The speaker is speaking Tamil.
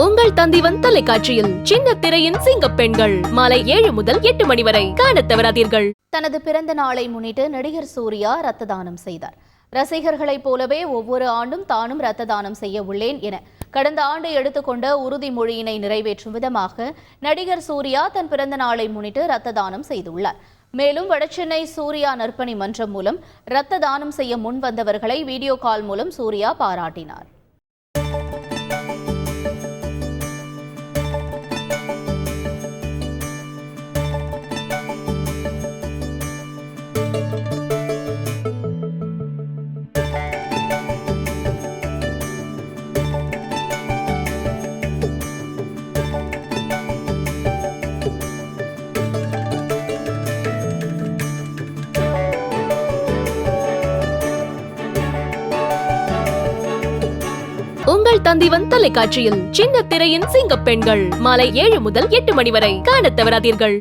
உங்கள் தந்திவன் தொலைக்காட்சியில் சின்ன திரையின் சிங்க பெண்கள் மாலை 7 முதல் 8 மணி வரை காணத் தவறாதீர்கள். தனது பிறந்த நாளை முன்னிட்டு நடிகர் சூர்யா ரத்த தானம் செய்தார். ரசிகர்களைப் போலவே ஒவ்வொரு ஆண்டும் தானும் ரத்த தானம் செய்ய உள்ளேன் என கடந்த ஆண்டு எடுத்துக்கொண்ட உறுதிமொழியினை நிறைவேற்றும் விதமாக நடிகர் சூர்யா தன் பிறந்த நாளை முன்னிட்டு ரத்த தானம் செய்துள்ளார். மேலும் வடசென்னை சூர்யா நற்பணி மன்றம் மூலம் ரத்த தானம் செய்ய முன் வந்தவர்களை வீடியோ கால் மூலம் சூர்யா பாராட்டினார். உங்கள் தந்திவன் தொலைக்காட்சியில் சின்ன திரையின் சிங்க பெண்கள் மாலை 7 முதல் 8 மணி வரை காணத் தவறாதீர்கள்.